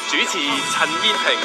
主持陳燕萍。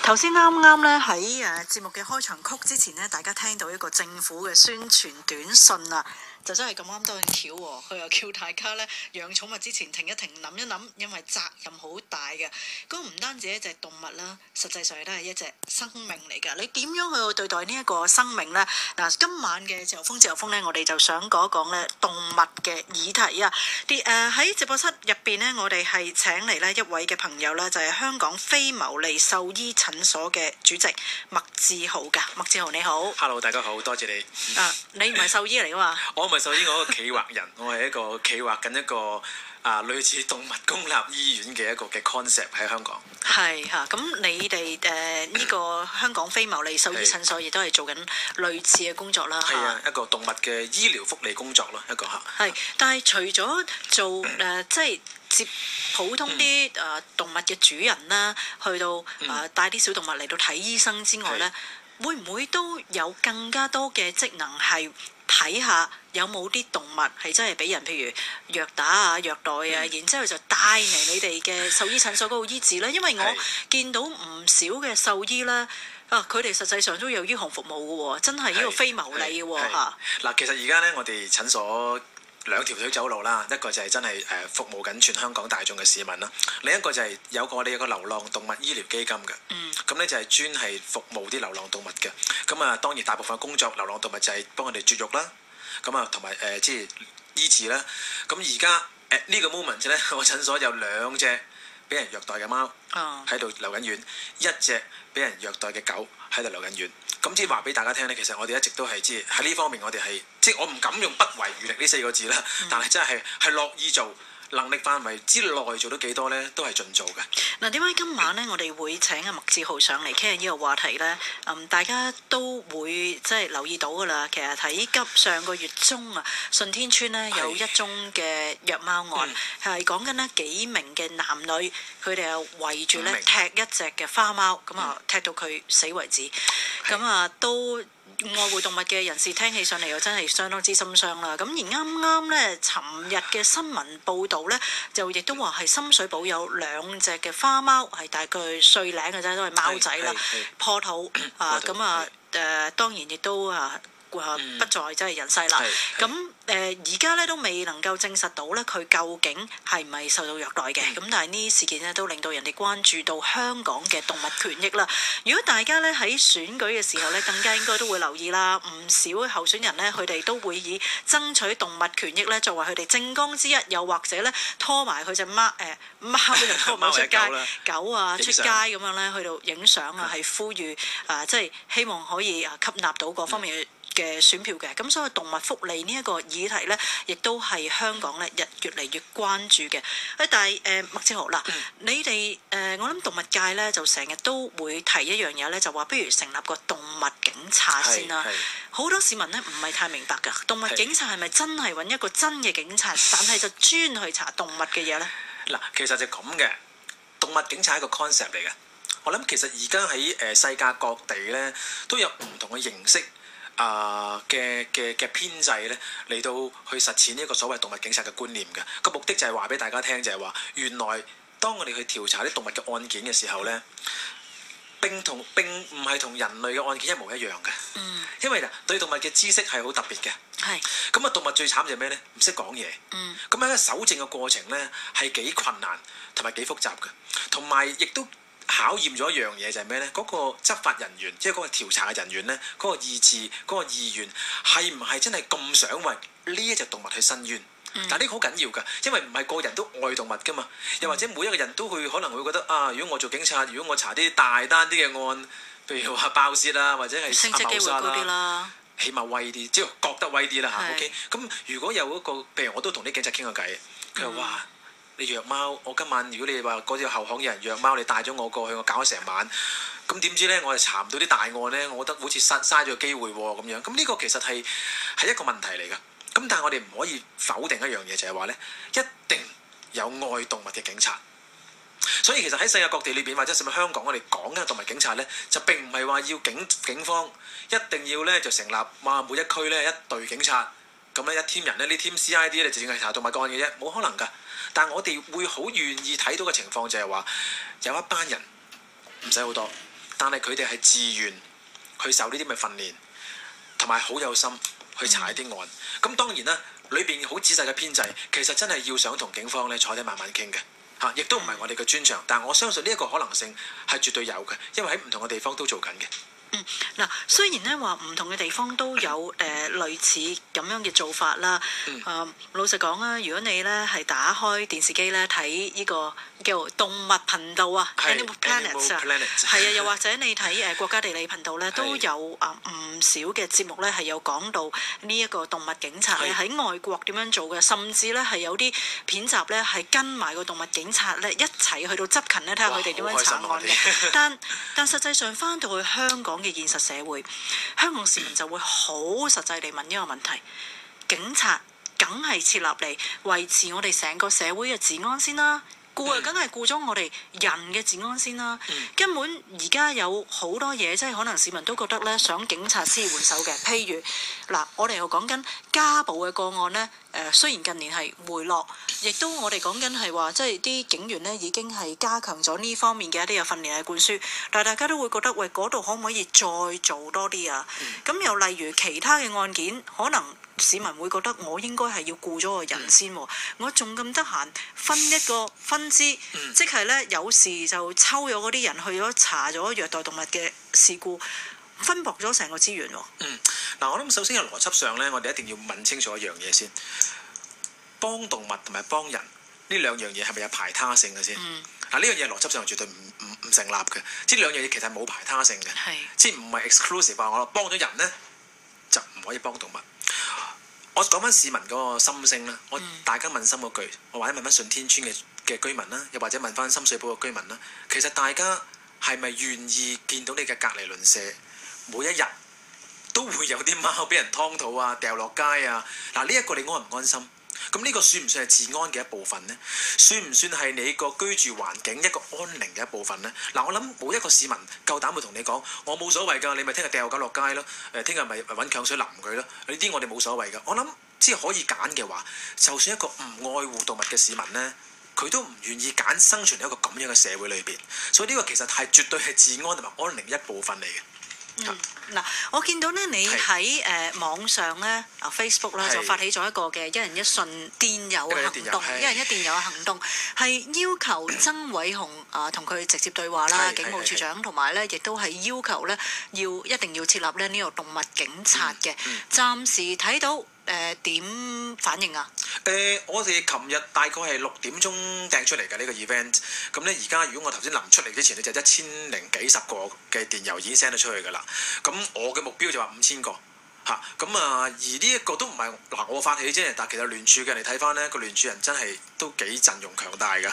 頭先啱咧喺節目嘅開場曲之前呢，大家聽到一個政府嘅宣傳短信啊，就真係咁啱得咁巧喎。佢又叫大家咧養寵物之前停一停，諗一諗，因為責任好大嘅。嗰個唔單止一隻動物啦，實際上亦都係一隻生命嚟㗎。你點樣去對待呢一個生命呢？嗱，今晚嘅自由風呢，我哋就想講一講咧動物嘅議題啊。喺直播室入邊呢，我哋係請嚟呢一位嘅朋友啦，就係香港非牟利獸醫診所嘅主席麥志豪㗎。麥志豪你好。Hello， 大家好，多謝你。你唔係獸醫嚟㗎嘛？我唔係獸醫，我係一個企劃人，我係一個企劃緊一個類似動物公立醫院嘅一個嘅 concept 喺香港。係嚇，咁你哋呢個香港非牟利獸醫診所亦都係做緊類似嘅工作啦。係啊，一個動物嘅醫療福利工作咯，一個嚇。係，但係除咗做即係接普通啲動物嘅主人啦，去到帶啲小動物嚟到睇醫生之外咧，會唔會都有更加多嘅職能係睇下有冇啲動物係真係俾人譬如虐打啊、虐待啊，然之後就帶嚟你哋嘅獸醫診所嗰度醫治咧？因為我見到唔少嘅獸醫咧，佢哋實際上都有醫學服務嘅喎，真係呢個非牟利嘅喎嚇。嗱，其實而家咧，我哋診所兩條腿走路啦，一個就係真係服務緊全香港大眾嘅市民啦，另一個就係我哋有個流浪動物醫療基金嘅，咁咧就係專係服務啲流浪動物嘅。咁啊，當然大部分工作流浪動物就係幫我哋絕育啦，咁啊同埋即係醫治啦。咁而家呢個 moment 咧，我診所有兩隻俾人虐待嘅貓喺度留緊院，一隻俾人虐待嘅狗喺度留緊院。咁即係話俾大家聽咧，其實我哋一直都係即係喺呢方面，我哋係即係我唔敢用不遺餘力呢4個字啦，但係真係樂意做，能力範圍之內做到幾多咧，都係盡做嘅。嗱，點解今晚咧我哋會請阿麥志豪上嚟傾下呢個話題咧？大家都會即係留意到㗎啦。其實睇急上個月中啊，順天村咧有一宗嘅虐貓案，係講緊呢幾名嘅男女，佢哋又圍住咧踢一隻嘅花貓，咁啊踢到佢死為止，咁啊都。愛護動物嘅人士聽起上嚟又真係相當之心傷啦。咁而啱啱咧，尋日嘅新聞報導咧，就亦都話係深水埗有2隻嘅花貓，係大概歲零嘅啫，都係貓仔啦，破肚當然亦都不在即係人世啦。咁而家咧都未能夠證實到咧佢究竟係唔係受到虐待嘅。咁但係呢啲事件咧都令到人哋關注到香港嘅動物權益啦。如果大家咧喺選舉嘅時候咧，更加應該都會留意啦。唔少候選人咧，佢哋都會以爭取動物權益咧作為佢哋政綱之一，又或者咧拖埋佢隻貓就拖埋出街，狗啊出街咁樣咧去到影相啊，係呼籲即係希望可以吸納到各方面嘅選票嘅。咁所以動物福利呢一個議題呢，亦都係香港咧越嚟越關注嘅。但係麥志豪啦，你哋我諗動物界呢，就成日都會提一樣嘢呢，就話不如成立個動物警察先啦。好多市民呢，唔係太明白㗎，動物警察係咪真係揾一個真嘅警察，但係就專去查動物嘅嘢呢？嗱，其實就咁嘅，動物警察係一個 concept 嚟嘅。我諗其實而家喺世界各地呢，都有唔同嘅形式。嘅編制咧嚟到去實踐呢一個所謂動物警察嘅觀念嘅，個目的就係話俾大家聽，就係話原來當我哋去調查啲動物嘅案件嘅時候咧，並唔係同人類嘅案件一模一樣嘅。因為對動物嘅知識係好特別嘅。咁啊，動物最慘就係咩咧？唔識講嘢。咁喺個搜證嘅過程咧係幾困難同埋幾複雜嘅，同埋亦都考驗咗一樣嘢就係咩呢？嗰個執法人員，即係嗰個調查嘅人員呢，嗰個意志、嗰個意願係唔係真係咁想為呢一隻動物去申冤？但係呢個好緊要㗎，因為唔係個人都愛動物㗎嘛。又或者每一個人都可能會覺得如果我做警察，如果我查啲大單啲嘅案，譬如話爆竊啊，或者係謀殺啦，起碼威啲，即係覺得威啲啦嚇。OK，咁如果有個譬如我都同啲警察傾過偈，佢話哇，你虐貓，我今晚如果你話嗰條後巷有人虐貓，你帶咗我過去，我搞咗成晚，咁點知呢？我哋查唔到啲大案呢，我覺得好似嘥咗個機會喎咁樣。咁呢個其實係一個問題嚟㗎。咁但係我哋唔可以否定一樣嘢，就係話呢，一定有愛動物嘅警察。所以其實喺世界各地裏邊，或者甚至香港，我哋講嘅動物警察咧，就並唔係話要警方一定要咧就成立每一區咧一隊警察，咁咧一 team 人咧呢 team CID 咧就淨係查動物案嘅啫，冇可能㗎。但係我哋會好願意睇到嘅情況就係話，有一班人唔使好多，但係佢哋係自願去受呢啲嘅訓練，同埋好有心去查一啲案。咁當然啦，裏邊好仔細嘅編制，其實真係要想同警方咧坐低慢慢傾嘅。亦都唔係我哋嘅專長，但係我相信呢一個可能性係絕對有嘅，因為喺唔同嘅地方都做緊嘅。嗱，雖然咧話唔同嘅地方都有類似咁樣嘅做法啦。老實講啊，如果你咧係打開電視機咧睇呢個叫動物頻道啊 ，Animal Planet 啊，係啊，又或者你睇國家地理頻道咧，都有唔少嘅節目咧係有講到呢一個動物警察咧喺外國點樣做嘅，甚至咧係有啲片集咧係跟埋個動物警察咧一齊去到執勤咧，睇下佢哋點樣查案嘅。但實際上翻到去香港嘅現實社會，香港市民就會好實際地問一個問題：警察梗係設立嚟維持我哋成個社會嘅治安先啦。顧梗係顧咗我哋人嘅治安先啦。根本而家有好多嘢，即係可能市民都覺得咧，想警察先援手嘅。譬如嗱，我哋又講緊家暴嘅個案呢，雖然近年係回落，亦都我哋講緊係話，即係啲警員呢已經係加強咗呢方面嘅一啲嘅訓練嘅灌輸，但係大家都會覺得喂，嗰度可唔可以再做多啲啊？咁又例如其他嘅案件，可能市民會覺得我應該係要顧咗個人先喎，我仲咁得閒分一個分支，即係咧有時就抽咗嗰啲人去咗查咗虐待動物嘅事故，分薄咗成個資源喎。嗱，我諗首先喺邏輯上咧，我哋一定要問清楚一樣嘢先，幫動物同埋幫人呢兩樣嘢係咪有排他性嘅先？嗱，呢樣嘢邏輯上絕對唔成立嘅，即係兩樣嘢其實冇排他性嘅，即係唔係 exclusive 話我幫咗人咧就唔可以幫動物。我講翻市民嗰個心聲啦，大家問心嗰句，我或者問翻順天村嘅居民啦，又或者問翻深水埗嘅居民啦，其實大家係咪願意見到你嘅隔離鄰舍每一日都會有啲貓俾人劏肚啊、掉落街啊？嗱，呢一個你安唔安心？咁呢個算唔算係治安嘅一部分呢？算唔算係你個居住環境一個安寧嘅一部分呢？嗱，我諗冇一個市民夠膽會同你講，我冇所謂㗎，你咪聽日掉狗落街咯，聽日咪揾強水淋佢咯，呢啲我哋冇所謂㗎。我諗即係可以揀嘅話，就算一個唔愛護動物嘅市民呢，佢都唔願意揀生存喺一個咁樣嘅社會裏邊，所以呢個其實係絕對係治安同埋安寧一部分嚟嘅。嗱，我見到咧，你喺網上咧，Facebook 啦，就發起咗一個嘅一人一信電郵嘅行動，一人一電郵嘅行動，係要求曾偉雄同佢直接對話啦，警務處長，同埋咧亦都係要求咧一定要設立咧呢個動物警察嘅。暫時睇到點反應啊？我哋琴日大概係6點鐘掟出嚟嘅呢個 event， 咁咧而家如果我頭先臨出嚟之前咧，就1000幾十個嘅電郵已經 send 咗出去㗎啦。咁我嘅目標就話5000個。咁而呢一個都唔係我發起啫，但其實聯署嘅人嚟睇翻呢個聯署人真係都幾陣容強大㗎。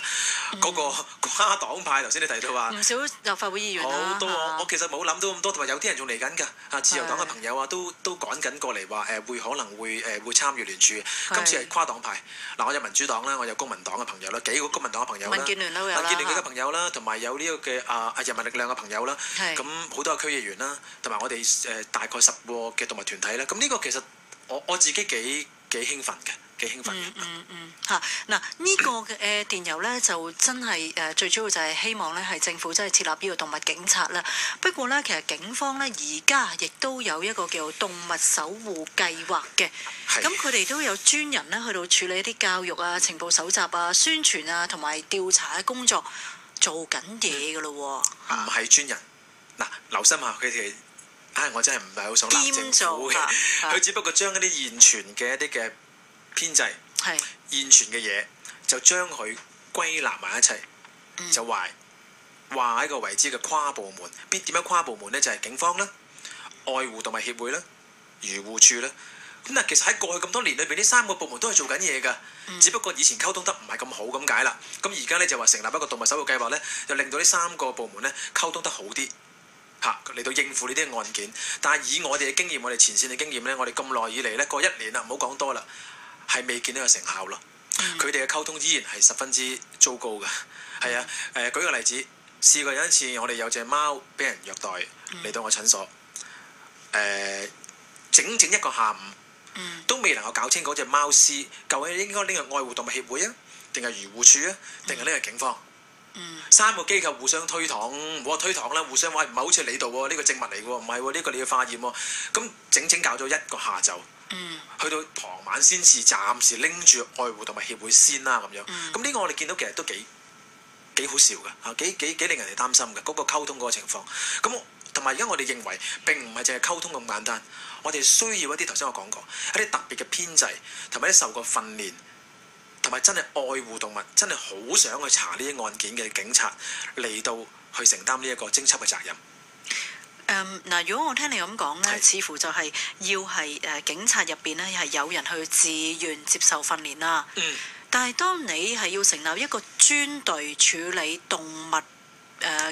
嗰個跨黨派頭先你提到話，唔少立法會議員好多我其實冇諗到咁多，同埋有啲人仲嚟緊㗎。自由黨嘅朋友都趕緊過嚟話可能會參與聯署。今次係跨黨派。嗱，我有民主黨啦，我有公民黨嘅朋友啦，幾個公民黨嘅朋友啦，民建聯都有啦，民建聯嘅朋友啦，同埋有呢個嘅人民力量嘅朋友啦。咁好多嘅區議員啦，同埋我哋大概10個嘅動物團體啦，咁呢個其實我自己幾興奮嘅，幾興奮嘅。嗱，呢個嘅電郵咧就真係最主要就係希望咧係政府真係設立呢個動物警察啦。不過咧，其實警方咧而家亦都有一個叫做動物守護計劃嘅，咁佢哋都有專人咧去到處理一啲教育啊、情報搜集啊、宣傳啊同埋調查嘅工作，做緊嘢㗎咯喎。唔係專人，嗱，留心下佢哋。我真係唔係好想鬧政府嘅，佢只不過將一啲現存嘅一啲嘅編制、現存嘅嘢，就將佢歸納埋一齊，就話一個為之嘅跨部門。點樣跨部門呢？就係警方啦、愛護動物協會啦、漁護署啦。咁但其實喺過去咁多年裏邊，呢3個部門都係做緊嘢㗎，只不過以前溝通得唔係咁好咁解啦。咁而家呢，就話成立一個動物守護計劃呢，就令到呢3個部門呢溝通得好啲。嚟到應付呢啲案件，但係以我哋嘅經驗，我哋前線嘅經驗呢，我哋咁耐以嚟呢，過1年啦，唔好講多啦，係未見到個成效咯。佢哋嘅溝通依然係十分之糟糕嘅。係啊，舉個例子，試過有一次我哋有隻貓俾人虐待嚟到我診所，整整一個下午。都未能夠搞清嗰隻貓屍究竟應該拎去愛護動物協會啊，定係漁護署啊，定係拎去警方？三個機構互相推搪，唔好話推搪啦，互相話唔係好似你度喎，呢個證物嚟喎，唔係喎，呢個你要化驗喎。咁整搞咗一個下晝，去到傍晚先至暫時拎住愛護動物協會先啦咁樣。咁呢個我哋見到其實都幾好笑嘅嚇，幾令人哋擔心嘅嗰個溝通嗰個情況。咁同埋而家我哋認為並唔係淨係溝通咁簡單，我哋需要一啲頭先我講過一啲特別嘅編制，同埋啲受過訓練，同埋真係愛護動物，真係好想去查呢啲案件嘅警察嚟到去承擔呢一個偵緝嘅責任。嗱，如果我聽你咁講咧，似乎就係要係警察入邊咧係有人去自願接受訓練啦。但係當你係要成立一個專隊處理動物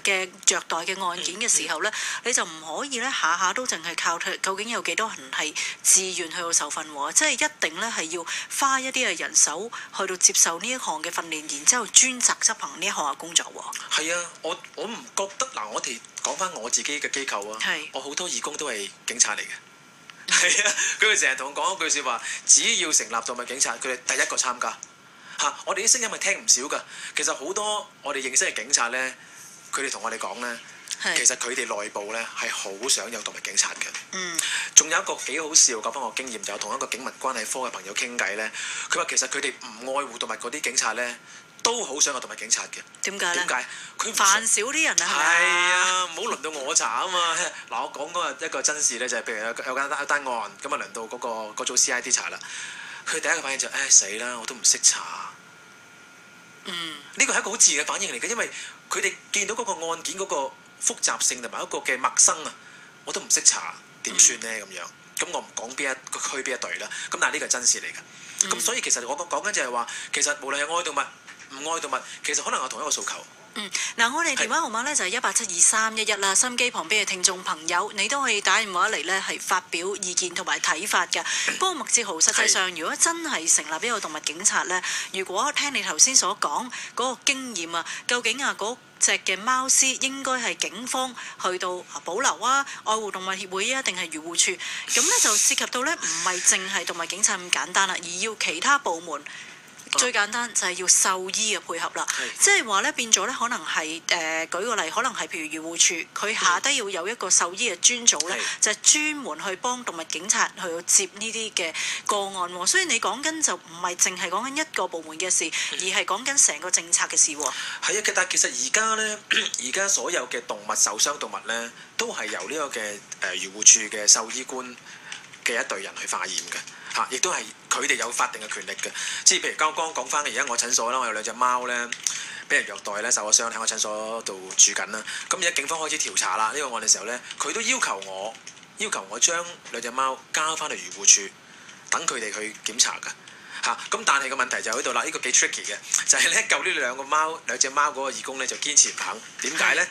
嘅虐待嘅案件嘅時候咧，你就唔可以咧下下都淨係靠究竟有幾多人係自願去到受訓喎，即係一定咧係要花一啲嘅人手去到接受呢一項嘅訓練，然之後專責執行呢一項嘅工作喎。係啊，我唔覺得嗱，我哋講翻我自己嘅機構啊，我好多義工都係警察嚟嘅，係啊，佢哋成日同我講一句説話，只要成立動物警察，佢哋第一個參加嚇。我哋啲聲音係聽唔少㗎，其實好多我哋認識嘅警察咧。佢哋同我哋講咧，其實佢哋內部咧係好想有動物警察嘅。仲有一個幾好笑，講翻我經驗，就同一個警民關係科嘅朋友傾偈咧，佢話其實佢哋唔愛護動物嗰啲警察咧，都好想有動物警察嘅。點解咧？點解？佢煩少啲人啊？係啊，唔好輪到我查啊嘛。嗱，我講嗰個一個真事咧，就係譬如有單案，咁啊輪到嗰組 CID 查啦。佢第一個反應就死啦，我都唔識查。呢個係一個好自然嘅反應嚟嘅，因為佢哋見到嗰個案件嗰個複雜性同埋一個嘅陌生啊，我都唔識查點算呢？咁樣。咁我唔講邊一個區邊一隊啦。咁但係呢個係真事嚟嘅。咁所以其實我講緊就係話，其實無論係愛動物唔愛動物，其實可能有同一個訴求。嗱，我哋電話號碼咧就係1872311啦。心機旁邊嘅聽眾朋友，你都可以打電話嚟咧，係發表意見同埋睇法嘅。不過麥志豪，實際上如果真係成立一個動物警察咧，如果聽你頭先所講嗰個經驗啊，究竟嗰隻嘅貓屍應該係警方去到保留啊，愛護動物協會啊，定係漁護署？咁咧就涉及到咧唔係淨係動物警察咁簡單啦，而要其他部門。最簡單就係要獸醫嘅配合啦，即係話咧變咗咧，可能係舉個例，可能係譬如漁護署，佢下低要有一個獸醫嘅專組咧，就係專門去幫動物警察去接呢啲嘅個案喎。所以你講緊就唔係淨係講緊一個部門嘅事，而係講緊成個政策嘅事喎。係啊，但係其實而家咧，而家所有嘅動物受傷動物咧，都係由呢個嘅漁護署嘅獸醫官嘅一隊人去化驗嘅。亦都係佢哋有法定嘅權力嘅，即係譬如剛剛講翻嘅，而家我診所啦，我有兩隻貓咧，俾人虐待咧，受咗傷喺我診所度住緊啦。咁而家警方開始調查啦，呢個案嘅時候咧，佢都要求我將兩隻貓交翻去漁護署，等佢哋去檢查㗎。咁但係個問題就喺度啦，呢個幾 tricky 嘅，就係咧救呢兩隻貓嗰個義工咧就堅持唔肯。點解咧？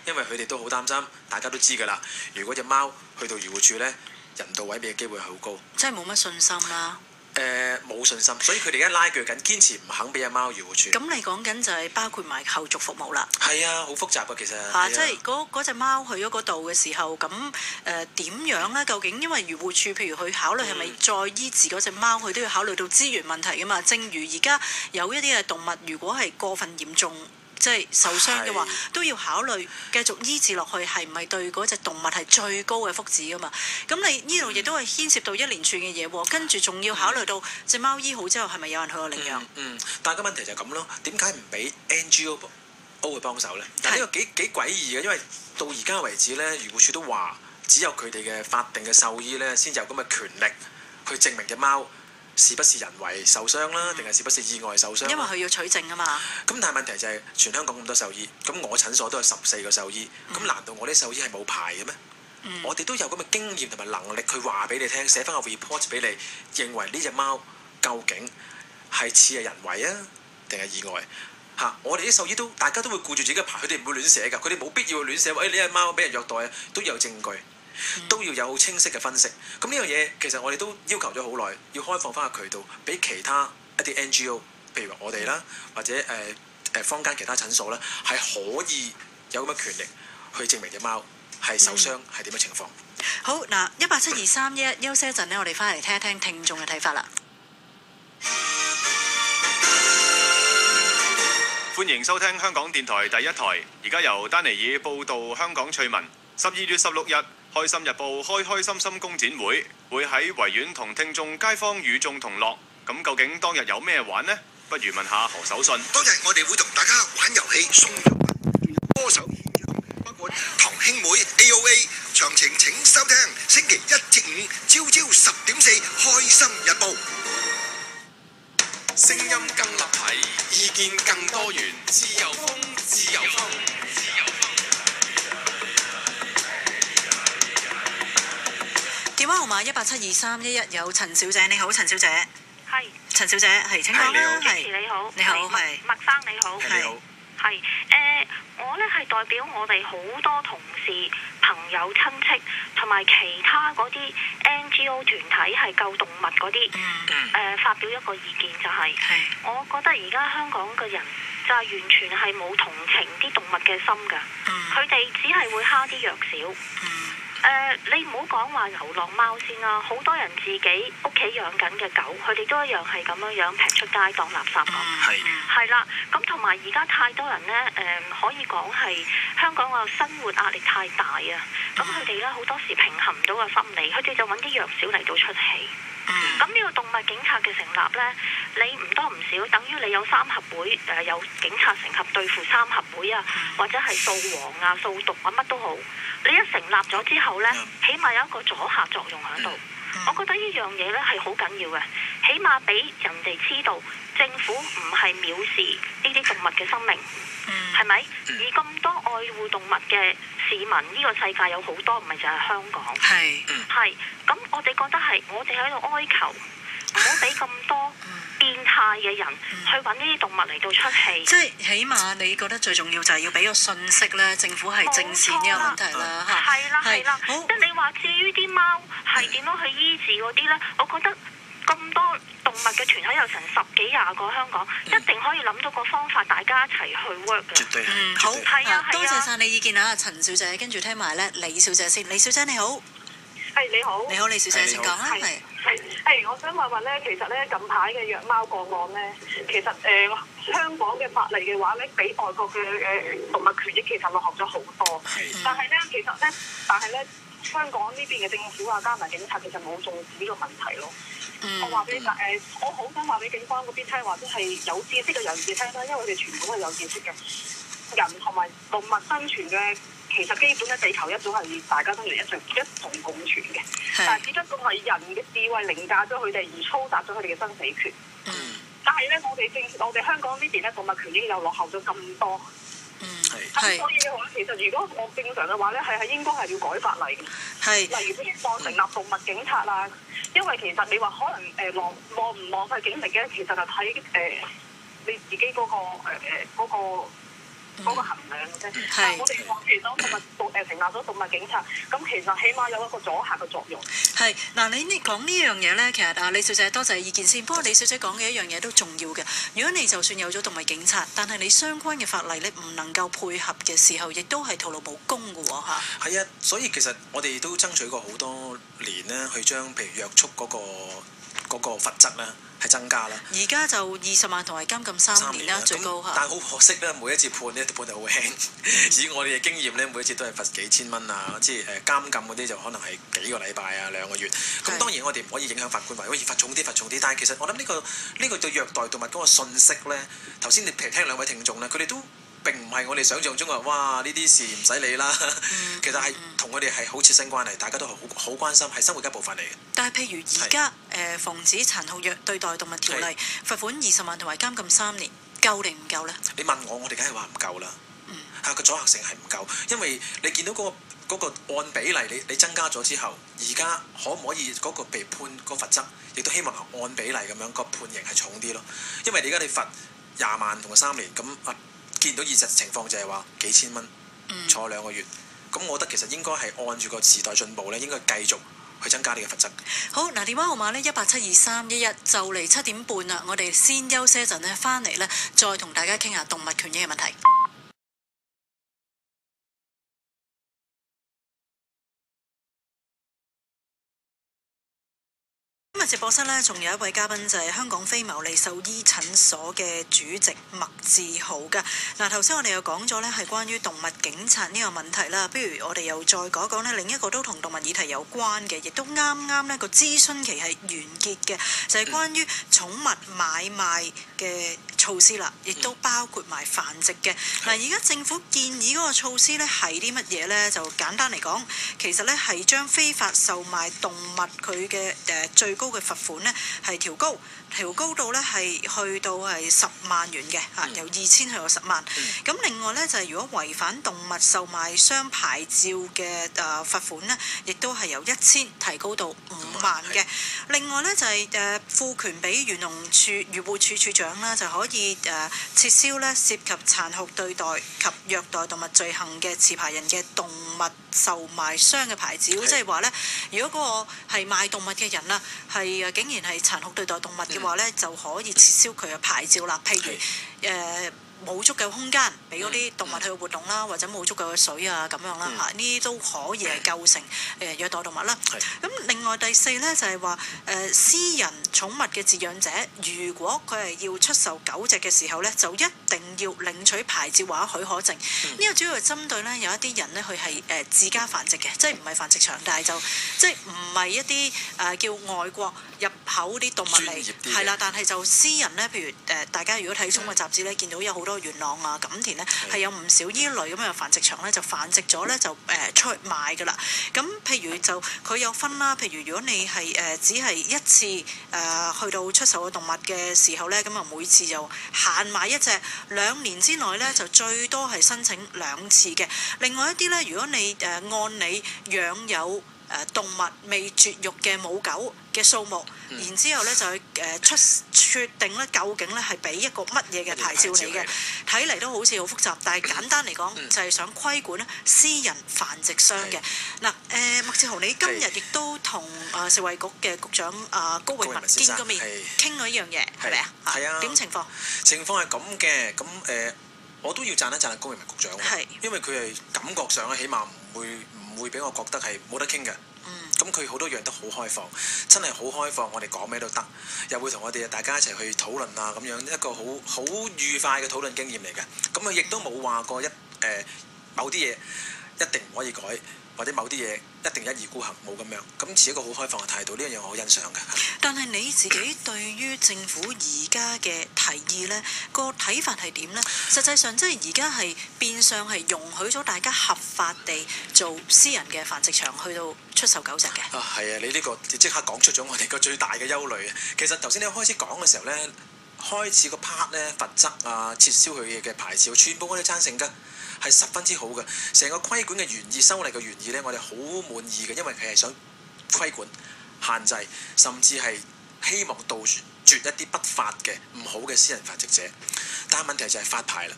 因為佢哋都好擔心，大家都知㗎啦。如果隻貓去到漁護署咧，人道毀滅嘅機會係好高，真係冇乜信心啦。冇信心，所以佢哋而家拉鋸緊，堅持唔肯俾隻貓漁護署。咁你講緊就係包括埋後續服務啦。係啊，好複雜㗎其實。即係嗰隻貓去咗嗰度嘅時候，咁點樣咧？究竟因為漁護署譬如佢考慮係咪再醫治嗰隻貓，佢都要考慮到資源問題㗎嘛。正如而家有一啲嘅動物，如果係過分嚴重，即係受傷嘅話，都要考慮繼續醫治落去係唔係對嗰隻動物係最高嘅福祉噶嘛？咁你呢度亦都係牽涉到一連串嘅嘢喎，跟住仲要考慮到隻貓醫好之後係咪有人去領養？但係個問題就係咁咯，點解唔俾 NGO 去幫手咧？但係呢個幾詭異嘅，因為到而家為止咧，漁護署都話只有佢哋嘅法定嘅獸醫咧，先至有咁嘅權力去證明隻貓是不是人為受傷啦，定係是不是意外受傷？因為佢要取證啊嘛。咁但係問題就係全香港咁多獸醫，咁我診所都有14個獸醫，咁難道我啲獸醫係冇牌嘅咩？我哋都有咁嘅經驗同埋能力去話俾你聽，寫翻個 report 俾你，認為呢隻貓究竟係似係人為啊，定係意外？我哋啲獸醫大家都會顧住自己嘅牌，佢哋唔會亂寫㗎，佢哋冇必要亂寫話，呢隻貓俾人虐待啊，都有證據。都要有好清晰嘅分析。咁呢樣嘢其實我哋都要求咗好耐，要開放翻個渠道俾其他一啲 NGO，譬如話我哋啦，或者坊間其他診所咧，係可以有咁嘅權力去證明隻貓係受傷係點嘅情況。好嗱，1872311休息一陣呢，我哋翻嚟聽一聽聽眾嘅睇法啦。歡迎收聽香港電台第一台，而家由丹尼爾報導香港趣聞。12月16日，開心日報開開心心工展會喺維園同聽眾街坊與眾同樂。咁究竟當日有咩玩呢？不如問下何守信。當日我哋會同大家玩遊戲送獎品，歌手包括堂兄妹 AOA， 詳情請收聽星期1至5朝朝10.4開心日報。聲音更立體，意見更多元，自由風，自由風，自由風。電話號碼1872311有陳小姐，你好，陳小姐。係。陳小姐係請講啦，係。你好。你好，係。係。麥生你好。係。係我呢係代表我哋好多同事、朋友、親戚同埋其他嗰啲 NGO 團體係救動物嗰啲，發表一個意見就係，我覺得而家香港嘅人就係完全係冇同情啲動物嘅心㗎，佢哋只係會蝦啲弱小。你唔好講話流浪貓先啦，好多人自己屋企養緊嘅狗，佢哋都一樣係咁樣劈出街當垃圾咁。係啦，咁同埋而家太多人呢，可以講係香港個生活壓力太大啊，咁佢哋呢好多時平衡唔到個心理，佢哋就揾啲弱小嚟到出氣。咁呢個動物警察嘅成立呢，你唔多唔少，等於你有3合會，有警察成合對付3合會啊，或者係掃黃啊、掃毒啊，乜都好。你一成立咗之後呢，起碼有一個阻嚇作用喺度。我覺得呢樣嘢呢係好緊要嘅，起碼俾人哋知道政府唔係藐視呢啲動物嘅生命，係咪？而咁多愛護動物嘅市民，呢個世界有好多，唔係就係香港。係。咁我哋覺得係，我哋喺度哀求，唔好俾咁多變態嘅人去揾呢啲動物嚟到出氣。即係起碼你覺得最重要就係要俾個訊息咧，政府係正視呢個問題啦嚇。係啦。即係你話至於啲貓係點樣去醫治嗰啲咧，我覺得咁多動物嘅團體有成10幾20個香港，一定可以諗到個方法，大家一齊去 work 嘅。絕對。好。係啊。多謝晒你意見啊，陳小姐，跟住聽埋咧李小姐先。李小姐你好。係你好。你好，李小姐請講啦。係，我想問咧，其實咧近排嘅虐貓個案咧，其實香港嘅法例嘅話咧，比外國嘅動物權益其實落後咗好多。但係咧，香港呢邊嘅政府啊，加埋警察其實冇重視呢個問題咯。我話俾我好想話俾警方嗰邊聽，或者係有知識嘅人士聽啦，因為佢哋全部都係有知識嘅人同埋動物生存嘅。其實基本咧，地球一早係大家都係一同共存嘅，但係只不過係人嘅智慧凌駕咗佢哋，而操襲咗佢哋嘅生死權。但係咧，我哋香港呢邊咧，動物權益又落後咗咁多。咁所以嘅話，其實如果我正常嘅話咧，係應該係要改法例嘅。例如希望成立動物警察啦，因為其實你話可能浪唔浪費警力嘅，其實就睇你自己嗰個衡量嘅啫，但係我哋講其實成立咗動物警察，咁其實起碼有一個阻嚇嘅作用。係嗱，你講呢樣嘢咧，其實啊李小姐多謝意見先。不過李小姐講嘅一樣嘢都重要嘅。如果你就算有咗動物警察，但係你相關嘅法例咧唔能夠配合嘅時候，亦都係徒勞無功嘅喎嚇。係啊，所以其實我哋都爭取過好多年咧，去將譬如約束嗰個罰則咧係增加啦。而家就20萬同埋監禁3年啦，最高嚇。但係好可惜咧，每一次判咧都判得好輕。以我哋嘅經驗咧，每一次都係罰幾千蚊啊，即係監禁嗰啲就可能係幾個禮拜啊、2個月。咁當然我哋唔可以影響法官話，可以罰重啲。但係其實我諗呢個對虐待動物嗰個訊息咧，頭先你譬如聽兩位聽眾咧，佢哋都並唔係我哋想象中話，哇呢啲事唔使理啦。其實係同我哋係好切身關係，大家都好關心，係生活嘅一部分嚟嘅。但係譬如而家防止殘酷對待動物條例罰款20萬同埋監禁3年，夠定唔夠呢？你問我哋梗係話唔夠啦。個阻嚇性係唔夠，因為你見到嗰個按比例你增加咗之後，而家可唔可以嗰個被判個罰則，亦都希望按比例咁樣個判刑係重啲咯。因為你而家你罰20萬同埋3年，咁見到現實情況就係話幾千蚊坐2個月，咁我覺得其實應該係按住個時代進步咧，應該繼續去增加呢個罰則。好嗱，電話號碼呢1872311，就嚟7點半啦，我哋先休息一陣呢，翻嚟呢，再同大家傾下動物權益嘅問題。今日直播室呢，仲有一位嘉賓就係香港非牟利獸醫診所嘅主席麥志豪㗎。嗱，頭先我哋又講咗呢係關於動物警察呢個問題啦，不如我哋又再講講呢另一個都同動物議題有關嘅，亦都啱啱呢個諮詢期係完結嘅，就係關於寵物買賣嘅措施啦，亦都包括埋繁殖嘅。嗱，而家政府建議嗰個措施呢係啲乜嘢呢？就簡單嚟講，其實呢係將非法售賣動物佢嘅最高嘅罰款呢係調高到呢係去到係10萬元嘅嚇，由2000去到10萬。咁另外呢，就係如果違反動物售賣商牌照嘅罰款呢，亦都係由1000提高到5萬嘅。另外呢，就係賦權俾漁農處漁護處處長啦，就可以撤銷呢涉及殘酷對待及虐待動物罪行嘅持牌人嘅動物售賣商嘅牌照，即係話呢，如果嗰個係賣動物嘅人啦，係竟然係殘酷對待動物嘅話呢，就可以撤銷佢嘅牌照啦。譬如冇足夠空間俾嗰啲動物去活動啦，或者冇足夠嘅水啊咁樣啦嚇，呢啲都可以係構成虐待動物啦。咁另外第四呢，就係話私人寵物嘅飼養者，如果佢係要出售狗隻嘅時候呢，就一定要領取牌照或者許可證。呢個主要係針對呢有一啲人呢，佢係自家繁殖嘅，即係唔係繁殖場，但係就即係唔係一啲叫外國入口啲動物嚟，係啦，但係就私人呢，譬如大家如果睇寵物雜誌呢，見到有好多元朗啊、錦田呢，係有唔少依類咁樣嘅繁殖場呢，就繁殖咗呢，就出去賣㗎啦。咁譬如就佢有分啦，譬如如果你係只係一次去到出售嘅動物嘅時候呢，咁啊每次就限買一隻，2年之內呢，就最多係申請2次嘅。另外一啲呢，如果你按你養有動物未絕育嘅母狗嘅數目，然之後咧就決定咧究竟咧係俾一個乜嘢嘅牌照你嘅，睇嚟都好似好複雜，但係簡單嚟講就係想規管咧私人繁殖商嘅。嗱麥志豪，你今日亦都同食衞局嘅局長高永文見過面，傾過呢樣嘢係咪啊？係啊。點情況？情況係咁嘅，咁我都要讚一讚高永文局長喎，因為佢係感覺上咧，起碼唔會俾我覺得係冇得傾嘅。咁佢好多樣都好開放，真係好開放，我哋講咩都得，又會同我哋大家一齊去討論啊，咁樣一個好愉快嘅討論經驗嚟嘅。咁佢亦都冇話過某啲嘢一定唔可以改，或者某啲嘢一定一意孤行，冇咁樣。咁持一個好開放嘅態度，呢樣嘢我好欣賞嘅。但係你自己對於政府而家嘅提議呢個睇法係點呢？實際上即係而家係變相係容許咗大家合法地做私人嘅繁殖場，去到出售狗隻嘅。係啊，你呢個即刻講出咗我哋個最大嘅憂慮。其實頭先你開始講嘅時候呢，開始個 part 呢，罰則啊，撤銷佢嘅牌照，全部我哋贊成㗎。係十分之好嘅，成個規管嘅原意、修例嘅原意呢，我哋好滿意嘅，因為佢係想規管、限制，甚至係希望杜絕一啲不法嘅唔好嘅私人繁殖者。但係問題就係發牌啦，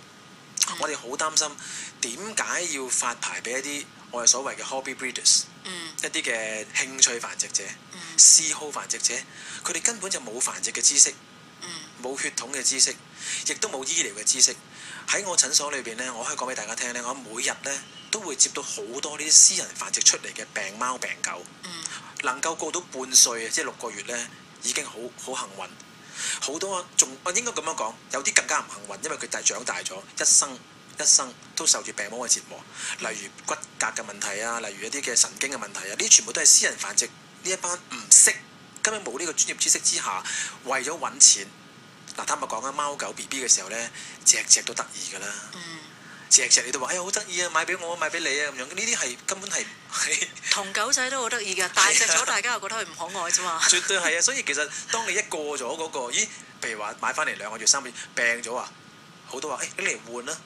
我哋好擔心點解要發牌俾一啲我哋所謂嘅 hobby breeders，一啲嘅興趣繁殖者、嗜好繁殖者，佢哋根本就冇繁殖嘅知識，冇血統嘅知識，亦都冇醫療嘅知識。喺我診所裏邊呢，我可以講俾大家聽呢，我每日呢都會接到好多呢啲私人繁殖出嚟嘅病貓病狗，能夠過到半歲即係6個月呢，已經好幸運。好多仲我應該咁樣講，有啲更加唔幸運，因為佢長大咗，一生都受住病魔嘅折磨，例如骨骼嘅問題啊，例如一啲嘅神經嘅問題啊，呢啲全部都係私人繁殖呢一班唔識，根本冇呢個專業知識之下，為咗揾錢。嗱，坦白講啊，貓狗 BB 嘅時候呢，隻隻都得意㗎啦，隻隻你都話，哎呀好得意啊，買俾我，買俾你啊咁樣，呢啲係根本係同狗仔都好得意㗎，大隻咗大家又覺得佢唔可愛啫嘛。絕對係啊，所以其實當你一過咗嗰個，咦，譬如話買翻嚟2個月3個月病咗啊，好多話，你嚟換啦，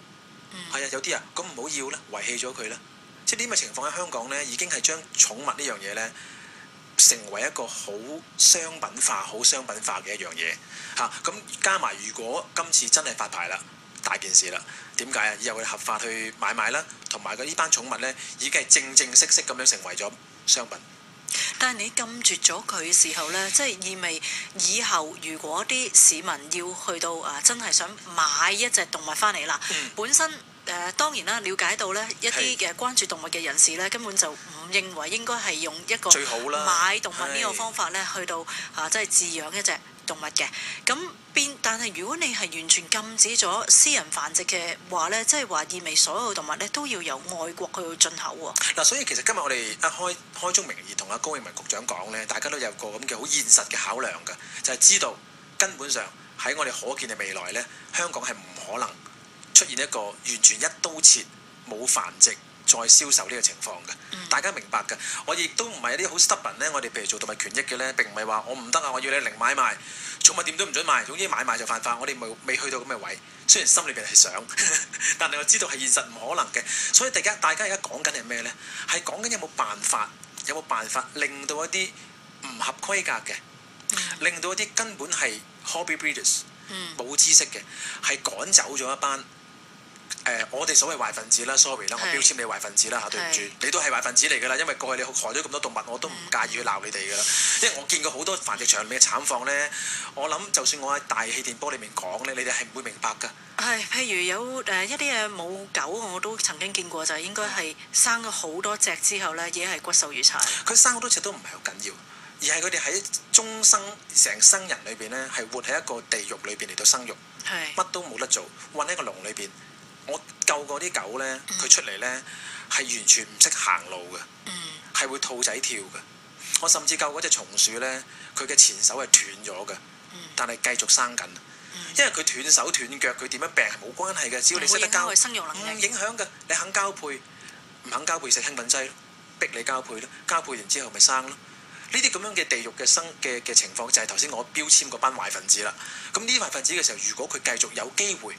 係啊，有啲啊，咁唔好要啦，遺棄咗佢啦，即係呢啲嘅情況喺香港呢，已經係將寵物呢樣嘢呢，成為一個好商品化嘅一樣嘢嚇，咁加埋如果今次真係發牌啦，大件事啦，點解啊？以後佢哋合法去買賣啦，同埋呢班寵物呢，已經係正式咁樣成為咗商品。但係你禁絕咗佢嘅時候呢，即係意味以後如果啲市民要去到真係想買一隻動物翻嚟啦，本身當然啦，了解到呢一啲嘅關注動物嘅人士呢，根本就唔認為應該係用一個最好啦買動物呢個方法呢去到即係飼養一隻動物嘅。咁但係如果你係完全禁止咗私人繁殖嘅話呢，即係話意味所有動物呢都要由外國去進口喎。嗱，所以其實今日我哋一開宗明義同阿高永文局長講呢，大家都有個咁嘅好現實嘅考量㗎，就係知道根本上喺我哋可見嘅未來呢，香港係唔可能出現一個完全一刀切冇繁殖再銷售呢個情況嘅，大家明白㗎。我亦都唔係一啲好 stubborn 咧，我哋譬如做動物權益嘅咧，並唔係話我唔得啊，我要你零買賣，寵物店都唔准賣，總之買賣就犯法。我哋未去到咁嘅位，雖然心裏邊係想，但係我知道係現實唔可能嘅。所以大家而家講緊係咩咧？係講緊有冇辦法令到一啲唔合規格嘅，令到一啲根本係 hobby breeders 冇知識嘅，係趕走咗一班。我哋所謂壞分子啦 ，sorry 啦，我標籤你壞分子啦嚇，對唔住，你都係壞分子嚟㗎啦，因為過去你害咗咁多動物，我都唔介意去鬧你哋㗎啦，因為我見過好多繁殖場裏面嘅慘況咧，我諗就算我喺大氣電波裏面講咧，你哋係唔會明白㗎。係，譬如有一啲嘅母狗，我都曾經見過，就應該係生咗好多隻之後咧，已經係骨瘦如柴。佢生好多隻都唔係好緊要，而係佢哋喺終生成生人裏邊咧，係活喺一個地獄裏邊嚟到生育，乜都冇得做，韞喺個籠裏邊。我救過啲狗咧，佢出嚟咧係完全唔識行路嘅，係會兔仔跳嘅。我甚至救嗰隻松鼠咧，佢嘅前手係斷咗嘅，但係繼續生緊。因為佢斷手斷腳，佢點樣病係冇關係嘅，只要你識得交，唔影響嘅。你肯交配，唔肯交配食興奮劑咯，逼你交配咯，交配完之後咪生咯。呢啲咁樣嘅地獄嘅情況，就係頭先我標籤嗰班壞分子啦。咁呢啲壞分子嘅時候，如果佢繼續有機會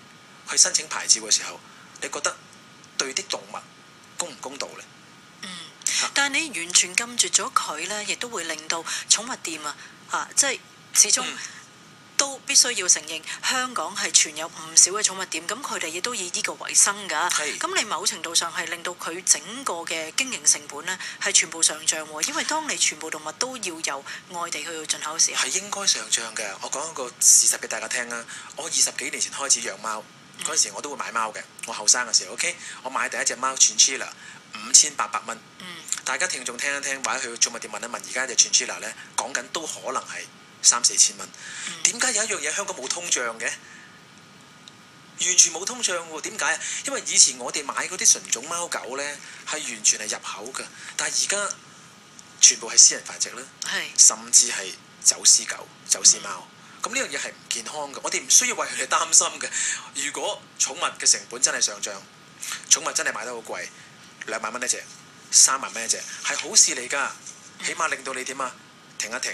去申請牌照嘅時候，你覺得對啲動物公唔公道呢？但係你完全禁絕咗佢呢，亦都會令到寵物店即係始終都必須要承認香港係存有唔少嘅寵物店，咁佢哋亦都以呢個為生㗎。咁你某程度上係令到佢整個嘅經營成本呢係全部上漲喎，因為當你全部動物都要由外地去進口嘅時候，係應該上漲嘅。我講一個事實俾大家聽啦，我20幾年前開始養貓。嗰陣時我都會買貓嘅，我後生嘅時候 ，OK， 我買第一隻貓 Chinchilla 5800蚊。大家聽眾聽一聽，或者去寵物店問一問，而家隻 Chinchilla 咧講緊都可能係3-4千蚊。點解有一樣嘢香港冇通脹嘅？完全冇通脹喎，點解啊？因為以前我哋買嗰啲純種貓狗咧係完全係入口㗎，但係而家全部係私人繁殖啦，甚至係走私狗、走私貓。咁呢樣嘢係唔健康嘅，我哋唔需要為佢哋擔心嘅。如果寵物嘅成本真係上漲，寵物真係買得好貴，2萬蚊一隻、3萬蚊一隻，係好事嚟㗎。起碼令到你點啊？停一停，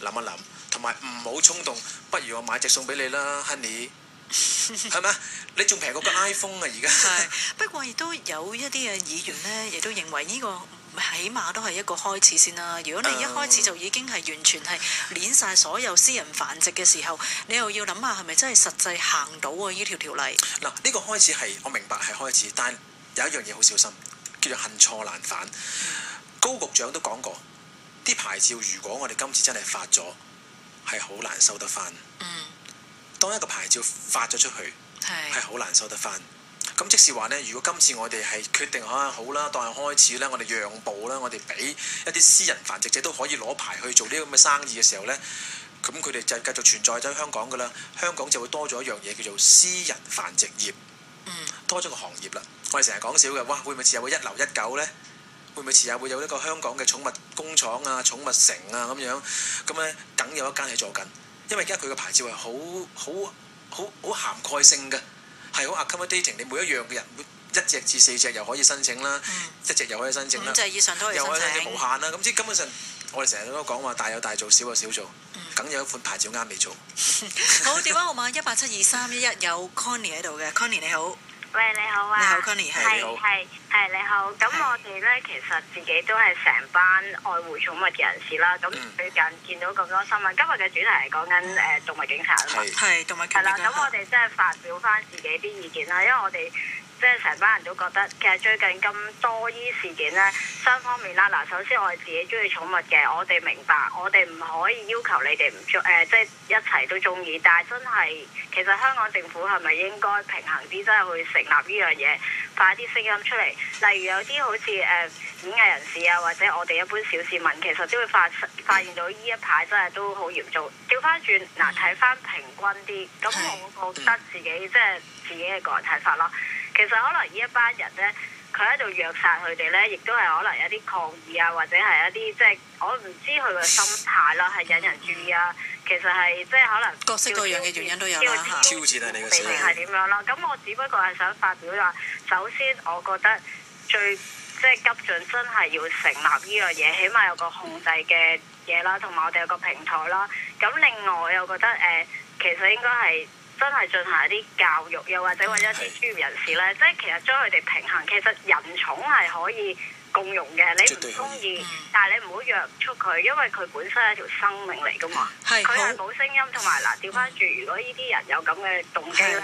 諗一諗，同埋唔好衝動。不如我買隻送俾你啦 ，Honey， 係咪？你仲平過個 iPhone 啊！而家係。不過亦都有一啲嘅議員呢，亦都認為呢個起碼都係一個開始先啦。如果你一開始就已經係完全係攣晒所有私人繁殖嘅時候，你又要諗下係咪真係實際行到啊？呢條條例嗱，呢個開始係我明白係開始，但係有一樣嘢好小心，叫做恨錯難返。高局長都講過，啲牌照如果我哋今次真係發咗，係好難收得翻。當一個牌照發咗出去，係好難收得翻。咁即是話呢，如果今次我哋係決定好啦，當係開始啦，我哋讓步啦，我哋俾一啲私人繁殖者都可以攞牌去做呢啲咁嘅生意嘅時候呢，咁佢哋就繼續存在喺香港噶啦。香港就會多咗一樣嘢叫做私人繁殖業，多咗個行業啦。我哋成日講笑嘅，哇，會唔會遲下會一樓一狗呢？會唔會遲下會有呢個香港嘅寵物工廠啊、寵物城啊咁樣？咁呢，梗有一間喺做緊，因為而家佢個牌照係好涵蓋性嘅。係好 accommodating，你每一樣嘅人1隻至4隻又可以申請啦，1隻又可以申請啦，5隻以上都可以申請，無限啦。咁即係根本上，我哋成日都講話大有大做，小有小做，梗有一款牌照啱你做。好，電話號碼1872311，有 Connie 喺度嘅 ，Connie 你好。喂，你好啊！你好 Connie，係你好。咁我哋咧其實自己都係成班愛護寵物嘅人士啦。咁最近見到咁多新聞，今日嘅主題係講緊動物警察啊嘛。係動物警察。係啦，咁我哋即係發表翻自己啲意見啦，因為我哋即係成班人都覺得，其實最近咁多依事件咧，雙方面啦。嗱，首先我係自己中意寵物嘅，我哋明白，我哋唔可以要求你哋唔中即係一齊都中意。但係真係，其實香港政府係咪應該平衡啲，真係去成立呢樣嘢，發啲聲音出嚟？例如有啲好似演藝人士啊，或者我哋一般小市民，其實都會發現到呢一排真係都好嚴重。調翻轉嗱，睇翻平均啲，咁我覺得自己即係自己嘅個人睇法啦。其實可能呢一班人咧，佢喺度虐殺佢哋咧，亦都係可能有啲抗議啊，或者係一啲即係我唔知佢嘅心態啦，係引人注意啊。其實係即係可能各式各樣嘅原因都有啦嚇。挑戰啊你嘅事係點樣啦？咁我只不過係想發表話，首先我覺得最即係急進真係要成立呢樣嘢，起碼有個控制嘅嘢啦，同埋我哋有個平台啦。咁另外我又覺得其實應該係真係進行一啲教育，又或者一啲專業人士咧，即係其實將佢哋平衡。其實人寵係可以共融嘅，你唔中意，但係你唔好約束佢，因為佢本身係一條生命嚟噶嘛。佢係冇聲音，同埋嗱調翻轉，如果呢啲人有咁嘅動機咧，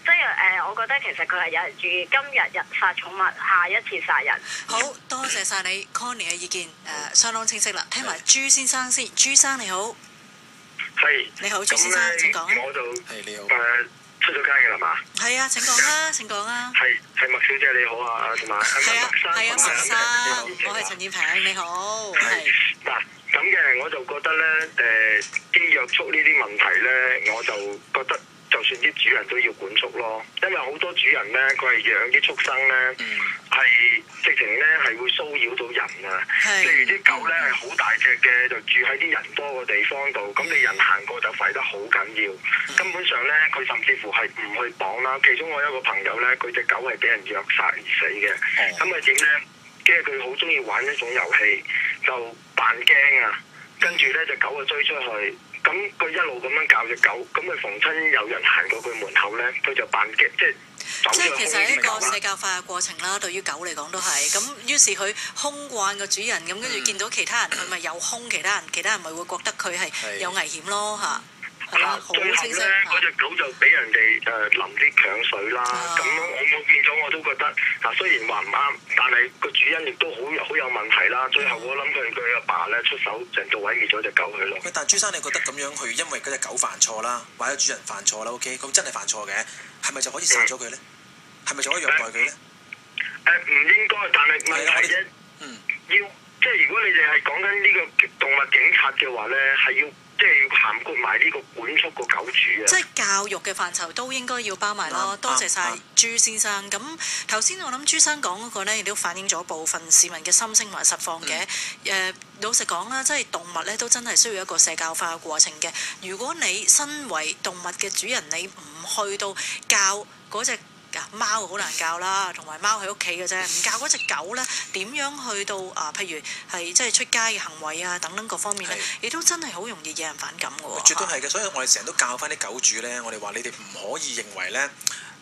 即係我覺得其實佢係有人注意，今日殺寵物，下一次殺人。好多謝晒你 Connie 嘅意見，相當清晰啦。聽埋朱先生先，朱生你好。係，你好，朱先生，請講啊。我就你好。出咗街嘅啦嘛？係啊，請講啦，請講啦。係麥小姐你好啊，同埋係啊，麥生，我係陳燕平，你好。係嗱咁嘅，我就覺得咧，啲約束呢啲問題咧，我就覺得就算啲主人都要管束咯，因為好多主人咧，佢係養啲畜生咧，係直情咧係會騷擾到人啊。例如啲狗咧係好大隻嘅，就住喺啲人多嘅地方度，咁你人行過就吠得好緊要。根本上咧，佢甚至乎係唔去綁啦。其中我有一個朋友咧，佢隻狗係俾人虐殺而死嘅。咁佢點咧？即係佢好中意玩一種遊戲，就扮驚啊！跟住咧隻狗就追出去，咁佢一路咁樣教隻狗，咁佢逢親有人行過佢門口咧，佢就扮驚，即係其實係一個社交化嘅過程啦，對於狗嚟講都係。咁於是佢兇慣個主人，咁跟住見到其他人，佢咪又兇其他人咪會覺得佢係有危險咯嚇。係啦，好清晰。嗰隻狗就俾人哋淋啲強水啦。咁我見咗我都覺得雖然話唔啱，但係個主人亦都好有問題啦。最後我諗佢阿爸咧出手，成度毀滅咗隻狗佢咯。但係朱生，你覺得咁樣去，因為嗰隻狗犯錯啦，或者主人犯錯啦 ，OK， 咁真係犯錯嘅，係咪就可以殺咗佢咧？係咪就可以虐待佢咧？唔應該，但係問題啫。要即係如果你哋係講緊呢個動物警察嘅話咧，係要。即係要涵括埋呢個管束個狗主啊！即係教育嘅範疇都應該要包埋咯。多謝晒朱先生。咁頭先我諗朱生講嗰個咧，亦都反映咗部分市民嘅心聲同埋實況嘅。老實講啦，即係動物咧都真係需要一個社交化嘅過程嘅。如果你身為動物嘅主人，你唔去到教嗰隻貓好難教啦，同埋貓喺屋企嘅啫，唔教嗰隻狗咧點樣去到譬如係即係出街嘅行為啊等等各方面咧，亦都真係好容易惹人反感嘅喎。絕對係嘅，所以我哋成日都教翻啲狗主咧，我哋話你哋唔可以認為咧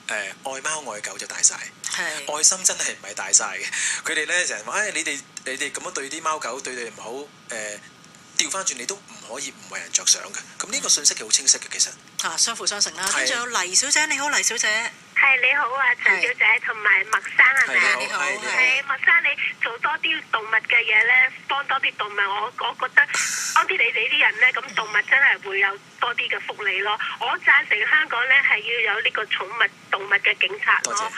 愛貓愛狗就大晒，愛心真係唔係大晒嘅。佢哋咧成日話你哋咁樣對啲貓狗對你唔好調翻轉，你都唔可以唔為人着想嘅。咁呢個信息係好清晰嘅，其實相輔相成啦。跟住有黎小姐，你好，黎小姐。係你好啊，陳小姐同埋麥生係咪啊？你好，係麥生，你做多啲動物嘅嘢咧，幫多啲動物，我覺得幫啲你哋啲人咧，咁動物真係會有多啲嘅福利咯。我贊成香港咧係要有呢個寵物動物嘅警察咯，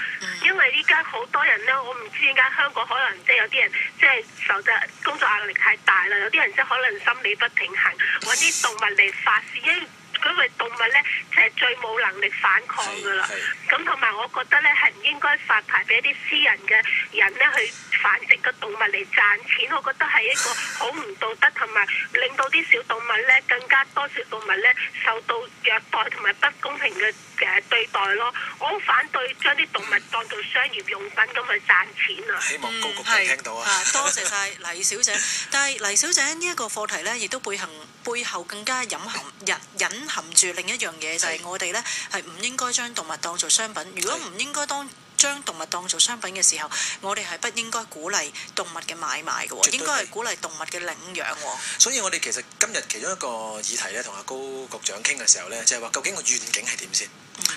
因為依家好多人咧，我唔知點解香港可能即係有啲人即係受得工作壓力太大啦，有啲人即係可能心理不平衡，揾啲動物嚟發泄，因為嗰個動物咧就係最冇能力反抗噶啦。咁同埋我覺得咧係唔應該發牌俾一啲私人嘅人咧去繁殖個動物嚟賺錢，我覺得係一個好唔道德，同埋令到啲小動物咧更加多小動物咧受到虐待同埋不公平嘅對待咯。我好反對將啲動物當做商業用品咁去賺錢啊！希望高局長聽到啊！多謝晒黎小姐。但係黎小姐呢一個課題咧，亦都背後更加隱含住另一樣嘢，就係我哋咧係唔應該將動物當做商品。如果唔應該將動物當做商品嘅時候，我哋係不應該鼓勵動物嘅買賣嘅喎，應該係鼓勵動物嘅領養喎。所以我哋其實今日其中一個議題咧，同阿高局長傾嘅時候咧，就係話究竟個願景係點先？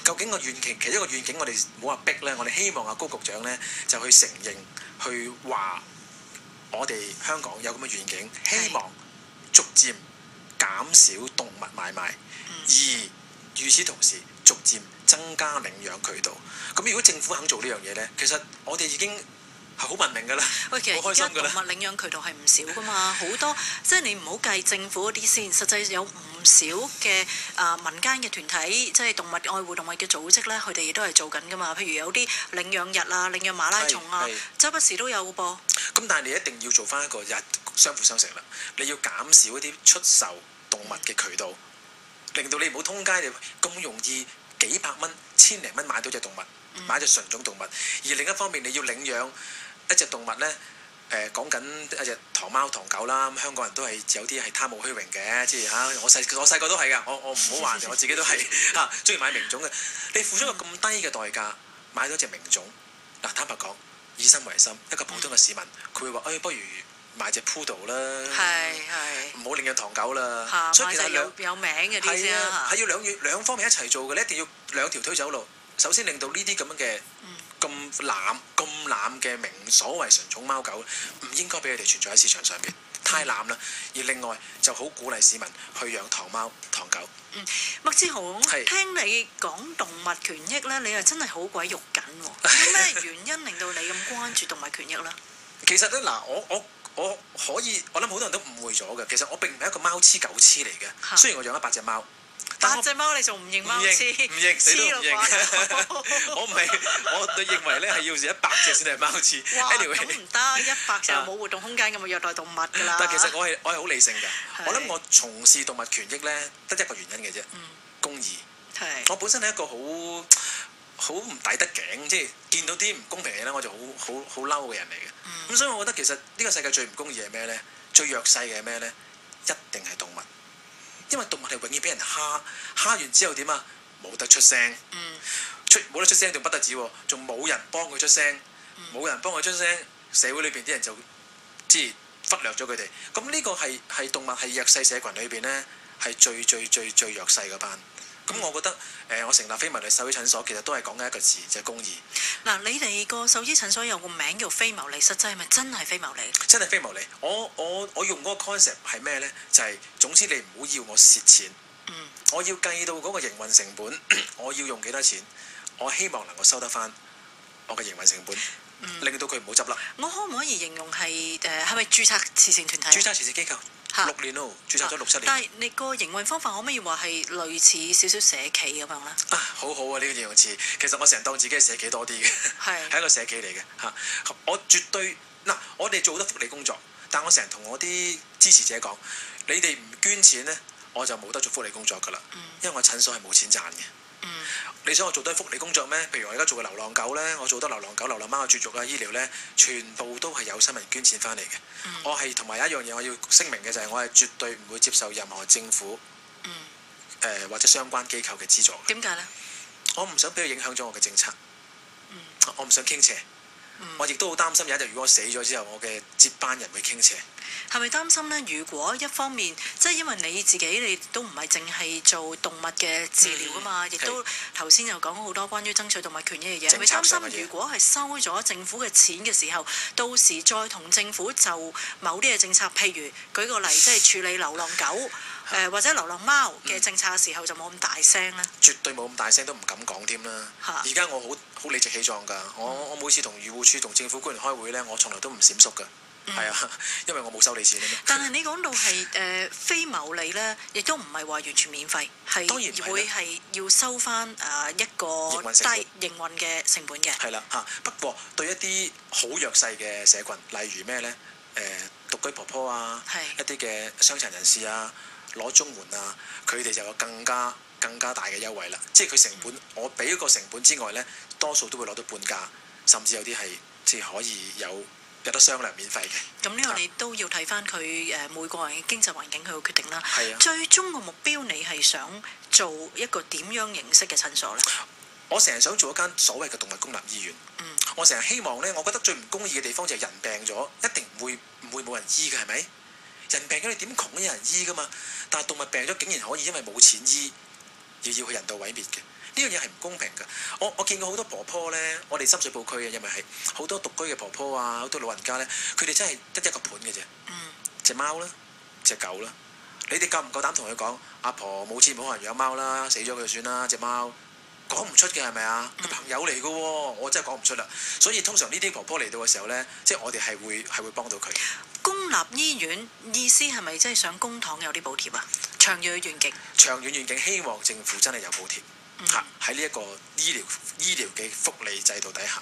究竟個願景，其中一個願景我哋冇話逼咧，我哋希望阿高局長咧就去承認，去話我哋香港有咁嘅願景，希望逐漸減少動物買賣，而與此同時逐漸增加領養渠道。咁如果政府肯做呢樣嘢咧，其實我哋已經係好文明㗎啦，喂，其實好開心㗎啦。而家動物領養渠道係唔少㗎嘛，好多即係你唔好計政府嗰啲先，實際有唔少嘅民間嘅團體，即係動物愛護動物嘅組織咧，佢哋亦都係做緊㗎嘛。譬如有啲領養日啊、領養馬拉松啊，周不時都有㗎噃。咁但係你一定要做翻一個日相輔相成啦，你要減少一啲出售動物嘅渠道，令到你唔好通街你咁容易幾百蚊、千零蚊買到隻動物，買隻純種動物。而另一方面你要領養一隻動物咧，講緊一隻唐貓唐狗啦，咁香港人都係有啲係貪慕虛榮嘅，即係我細個都係㗎，我唔好話我自己都係嚇，中意買名種嘅。你付出個咁低嘅代價買到隻名種，嗱坦白講，以心為心，一個普通嘅市民，佢會話：不如買隻 Poodle 啦，唔好領養唐狗啦。所以其實有名嘅啲先係要兩方面一齊做嘅，你一定要兩條腿走路。首先令到呢啲咁樣嘅咁濫嘅名所謂純種貓狗，唔應該俾佢哋存在喺市場上邊，太濫啦。而另外就好鼓勵市民去養唐貓唐狗。麥志豪，聽你講動物權益咧，你又真係好鬼肉緊喎。有咩原因令到你咁關注動物權益咧？其實咧嗱，我可以，我諗好多人都誤會咗嘅。其實我並唔係一個貓痴狗痴嚟嘅，雖然我養咗8隻貓。8隻貓你仲唔認貓痴？唔認，死都唔認。我唔係，我認為咧係要100隻先係貓痴。Anyway，咁唔得，100隻冇活動空間咁，虐待動物㗎啦。但其實我係好理性嘅。我諗我從事動物權益咧，得一個原因嘅啫，公義。我本身係一個好唔抵得頸，即係見到啲唔公平嘅嘢咧，我就好嬲嘅人嚟嘅。咁所以我覺得其實呢個世界最唔公義係咩咧？最弱勢嘅係咩咧？一定係動物。因為動物係永遠俾人蝦完之後點啊？冇得出聲，冇得出聲仲不得止喎，仲冇人幫佢出聲，冇人幫佢出聲，社會裏邊啲人就即係忽略咗佢哋。咁呢個係動物係弱勢社群裏邊咧，係最弱勢嗰班。咁我覺得我成立非牟利獸醫診所，其實都係講緊一個字，就係公義。嗱，你哋個獸醫診所有個名叫非牟利，實際係咪真係非牟利？真係非牟利。我用嗰個 concept 係咩咧？就係總之你唔好要我蝕錢，我要計到嗰個營運成本，我要用幾多錢，我希望能夠收得翻我嘅營運成本，令到佢唔好執笠。我可唔可以形容係係咪註冊慈善團體？註冊慈善機構。6年咯，註冊咗6-7年。但係你個營運方法可唔可以話係類似少少社企咁樣咧？好好啊！呢個形容詞，其實我成日當自己係社企多啲嘅，係一個社企嚟嘅嚇。我絕對我哋做好多福利工作，但我成日同我啲支持者講：你哋唔捐錢咧，我就冇得做福利工作㗎啦。因為我診所係冇錢賺嘅。你想我做多福利工作咩？譬如我而家做嘅流浪狗咧，我做得流浪狗、流浪貓嘅絕育啊、醫療咧，全部都係有心人捐錢翻嚟嘅。我係同埋有一樣嘢我要聲明嘅就係，我係絕對唔會接受任何政府或者相關機構嘅資助。點解咧？我唔想俾佢影響咗我嘅政策。我唔想傾斜。我亦都好擔心有一日如果我死咗之後，我嘅接班人會傾斜。係咪擔心呢？如果一方面即係因為你自己，你都唔係淨係做動物嘅治療啊嘛，亦都頭先又講好多關於爭取動物權益嘅嘢。係咪擔心如果係收咗政府嘅錢嘅時候，到時再同政府就某啲嘅政策，譬如舉個例，即係處理流浪狗或者流浪貓嘅政策嘅時候，就冇咁大聲呢？絕對冇咁大聲，都唔敢講添啦。而家我好理直氣壯㗎。我每次同漁護署同政府官員開會呢，我從來都唔閃縮㗎。係啊，因為我冇收你錢啊嘛。但係你講到係非牟利咧，亦都唔係話完全免費，係會係要收翻一個低營運嘅成本嘅。係啦嚇，不過對一啲好弱勢嘅社群，例如咩咧？獨居婆婆啊，一啲嘅傷殘人士啊，攞綜援啊，佢哋就有更加大嘅優惠啦。即係佢成本，我俾個成本之外咧，多數都會攞到半價，甚至有啲係即係可以有得商量免費嘅。咁呢個你都要睇翻佢每個人嘅經濟環境去決定啦。係啊。最終個目標你係想做一個點樣形式嘅診所咧？我成日想做一間所謂嘅動物公立醫院。我成日希望咧，我覺得最唔公義嘅地方就係人病咗，一定唔會冇人醫嘅，係咪？人病咗你點窮都有人醫噶嘛？但係動物病咗竟然可以因為冇錢醫，而要去人道毀滅嘅，呢樣嘢係唔公平㗎。我見過好多婆婆咧，我哋深水埗區嘅，因為係好多獨居嘅婆婆啊，好多老人家咧，佢哋真係得一個盤嘅啫。隻貓啦，隻狗啦，你哋夠唔夠膽同佢講？阿婆冇錢冇可能養貓啦，死咗佢就算啦，隻貓。講唔出嘅係咪啊？個朋友嚟嘅喎，我真係講唔出啦。所以通常呢啲婆婆嚟到嘅時候咧，即係我哋係會幫到佢。公立醫院意思係咪真係想公帑有啲補貼啊？長遠願景。長遠願景，希望政府真係有補貼嚇喺呢一個醫療嘅福利制度底下。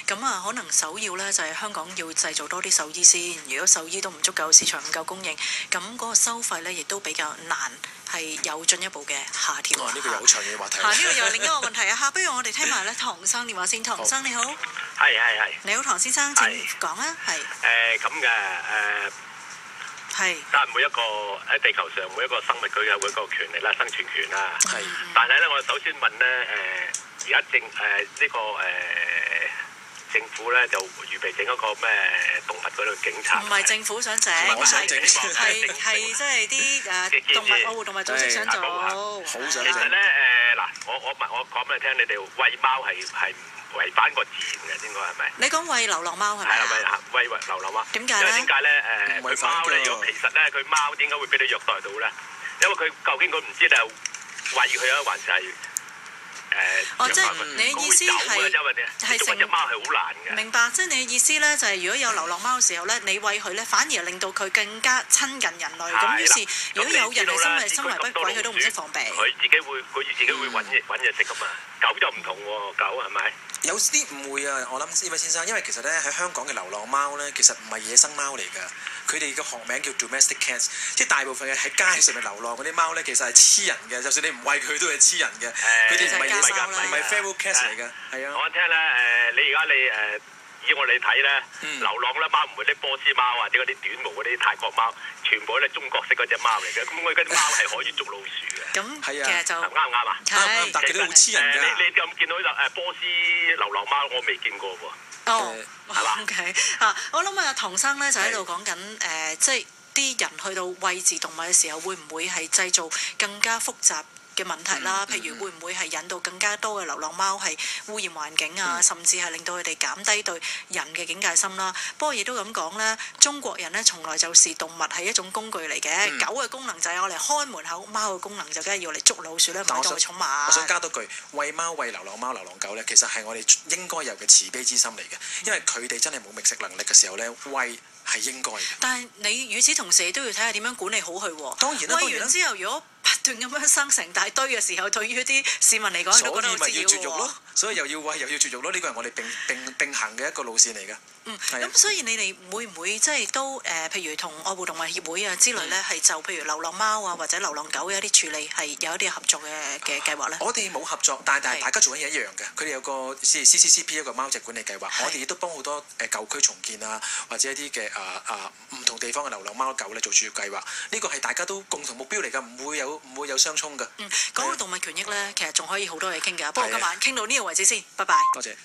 咁啊，可能首要咧就係香港要製造多啲獸醫先。如果獸醫都唔足夠，市場唔夠供應，咁嗰個收費咧亦都比較難係有進一步嘅下調。呢個有長嘅話題。呢個又係另一個問題啊！不如我哋聽埋咧唐生電話先。唐生你好。係。你好，唐先生，請講啊。係。咁嘅係。但係每一個喺地球上每一個生物佢有每個權利啦，生存權啦。係。但係咧，我首先問咧而家政府咧就預備整一個咩動物嗰度警察？唔係政府想整，係即係啲動物保護動物組織想做。好想整。其實咧嗱，我講俾你聽，你哋餵貓係違反個自然嘅，應該係咪？你講餵流浪貓係咪？係咪餵流浪貓？點解咧？因為點解咧？佢貓咧，如果其實咧，佢貓點解會俾你虐待到咧？因為佢究竟佢唔知你係餵佢啊，還是係？即係你嘅意思係成隻貓係好難嘅。明白，即係你嘅意思咧，就係如果有流浪貓嘅時候咧，你餵佢咧，反而令到佢更加親近人類。咁於是，如果有人係心懷不軌，佢都唔識防備。佢自己會揾嘢食噶嘛。狗就唔同喎，狗係咪？有啲誤會啊！我諗呢位先生，因為其實咧喺香港嘅流浪貓咧，其實唔係野生貓嚟㗎。佢哋嘅學名叫 domestic cats， 即係大部分嘅喺街上面流浪嗰啲貓咧，其實係黐人嘅。就算你唔餵佢，都係黐人嘅。佢哋唔係野生，唔係 feral cats 嚟㗎。係啊。我聽咧你而家以我哋睇咧，流浪咧貓唔會啲波斯貓或者嗰啲短毛嗰啲泰國貓，全部都係中國式嗰隻貓嚟嘅。咁我嗰啲貓係可以捉老鼠嘅。咁係啊，其實就啱唔啱啊？啱，但佢都好黐人㗎。你有冇見到波斯流浪貓？我未見過喎。係嘛？OK 我諗啊，唐生咧就喺度講緊即係啲人去到餵飼動物嘅時候，會唔會係製造更加複雜嘅問題啦？譬如會唔會係引到更加多嘅流浪貓係污染環境啊，甚至係令到佢哋減低對人嘅警戒心啦。不過亦都咁講咧，中國人咧從來就視動物係一種工具嚟嘅。狗嘅功能就係我嚟開門口，貓嘅功能就梗係要嚟捉老鼠咧，買當寵物。我想加多句，餵貓餵流浪貓流浪狗咧，其實係我哋應該有嘅慈悲之心嚟嘅，因為佢哋真係冇覓食能力嘅時候咧，餵係應該嘅。但係你與此同時都要睇下點樣管理好佢喎。當然啦，餵完之後如果不斷咁樣生成大堆嘅時候，對於啲市民嚟講，都覺得好滋擾喎。所以咪要絕育咯，所以又要餵又要絕育咯，呢個係我哋並行嘅一個路線嚟㗎。咁所以你哋會唔會即係都譬如同愛護動物協會啊之類咧，係就譬如流浪貓啊或者流浪狗嘅一啲處理係有一啲合作嘅計劃咧？我哋冇合作，但係大家做緊嘢一樣嘅。佢哋有個 CCCP 一個貓隻管理計劃，我哋亦都幫好多舊區重建啊，或者一啲嘅唔同地方嘅流浪貓狗咧做住計劃。呢個係大家都共同目標嚟㗎，唔會有相衝㗎。講到動物權益咧，其實仲可以好多嘢傾㗎。不過今晚傾到呢個為止先，拜拜。多謝。